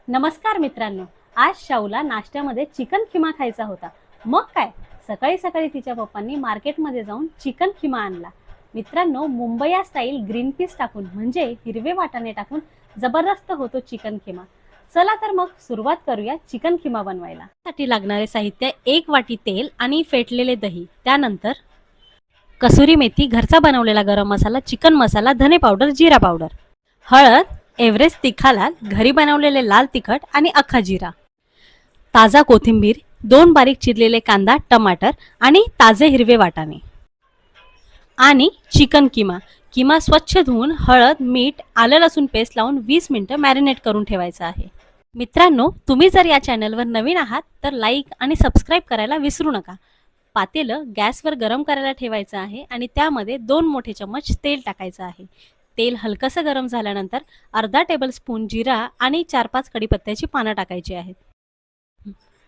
नमस्कार मित्रांनो. आज शाऊला नाश्त्यामध्ये चिकन खिमा खायचा होता. मग काय, सकाळी सकाळी तिच्या पप्पांनी मार्केटमध्ये जाऊन चिकन खिमा आणला. मित्रांनो, मुंबईया स्टाईल ग्रीन पीस टाकून म्हणजे हिरवे वाटाणे टाकून जबरदस्त होतो चिकन खिमा. चला तर मग सुरुवात करूया चिकन खिमा बनवायला. साठी लागणारे साहित्य: 1 वाटी तेल आणि फेटलेले दही, त्यानंतर कसुरी मेथी, घरचा बनवलेला गरम मसाला, चिकन मसाला, धने पावडर, जिरा पावडर, हळद, एव्हरेस्ट तिखा लाल, घरी बनवलेले लाल तिखट आणि अख्खा जिरा, ताजा कोथिंबीर, 2 बारीक चिरलेले कांदा, टमाटर आणि ताजे हिरवे वाटाणे आणि चिकन किमा. किमा स्वच्छ धुवून हळद, मीठ, आलं लसूण पेस्ट लावून 20 मिनिटं मॅरिनेट करून ठेवायचं आहे. मित्रांनो, तुम्ही जर या चॅनलवर नवीन आहात तर लाईक आणि सबस्क्राईब करायला विसरू नका. पातेलं गॅसवर गरम करायला ठेवायचं आहे आणि त्यामध्ये 2 मोठे चम्मच तेल टाकायचं आहे. तेल हलकंसं गरम झाल्यानंतर अर्धा टेबलस्पून जिरा आणि 4-5 कढीपत्त्याची पानं टाकायची आहेत.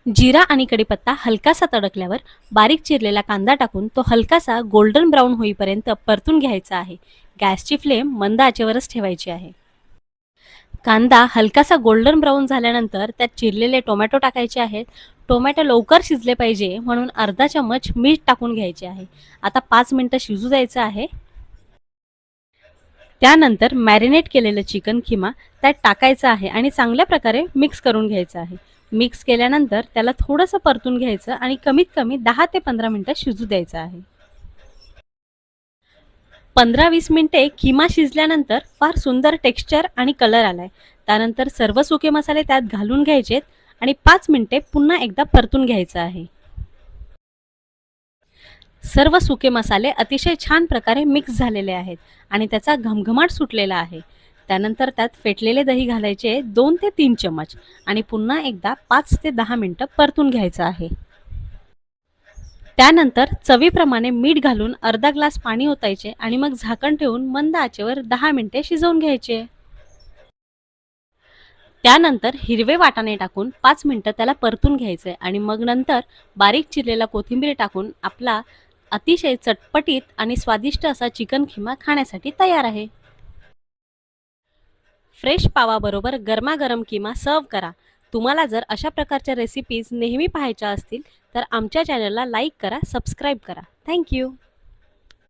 जिरा आणि कढीपत्ता हलकासा तडकल्यावर बारीक चिरलेला कांदा टाकून तो हलकासा गोल्डन ब्राऊन होईपर्यंत परतून घ्यायचा आहे. गॅसची फ्लेम मंद आचेवरच ठेवायची आहे. कांदा हलकासा गोल्डन ब्राऊन झाल्यानंतर त्यात चिरलेले टोमॅटो टाकायचे आहेत. टोमॅटो लवकर शिजले पाहिजे म्हणून अर्धा चम्मच मीठ टाकून घ्यायचे आहे. आता 5 मिनिटं शिजू द्यायचं आहे. त्यानंतर मॅरिनेट केलेलं चिकन खिमा त्यात टाकायचं आहे आणि चांगल्या प्रकारे मिक्स करून घ्यायचं आहे. मिक्स केल्यानंतर त्याला थोडंसं परतून घ्यायचं आणि कमीत कमी 10 ते 15 मिनिटं शिजू द्यायचं आहे. 15-20 मिनिटे खिमा शिजल्यानंतर फार सुंदर टेक्स्चर आणि कलर आलाय. त्यानंतर सर्व सुके मसाले त्यात घालून घ्यायचेत आणि 5 मिनिटे पुन्हा एकदा परतून घ्यायचं आहे. सर्व सुके मसाले अतिशय छान प्रकारे मिक्स झालेले आहेत आणि त्याचा घमघमाट सुटलेला आहे. त्यानंतर त्यात फेटलेले दही घालायचे 2 ते 3 चमच आणि पुन्हा एकदा 5 ते 10 मिनिटं परतून घ्यायचं आहे. त्यानंतर चवीप्रमाणे मीठ घालून अर्धा ग्लास पाणी ओतायचे आणि मग झाकण ठेवून मंद आचेवर 10 मिनिटे शिजवून घ्यायचे. त्यानंतर हिरवे वाटाणे टाकून 5 मिनिटं त्याला परतून घ्यायचे आणि मग नंतर बारीक चिरलेला कोथिंबीर टाकून आपला अतिशय चटपटीत आणि स्वादिष्ट असा चिकन खिमा खाण्यासाठी तयार आहे. फ्रेश पावाबरोबर गरमागरम किमा सर्व करा. तुम्हाला जर अशा प्रकारच्या रेसिपीज नेहमी पाहायच्या असतील तर आमच्या चॅनलला लाईक करा, सबस्क्राईब करा. थँक्यू.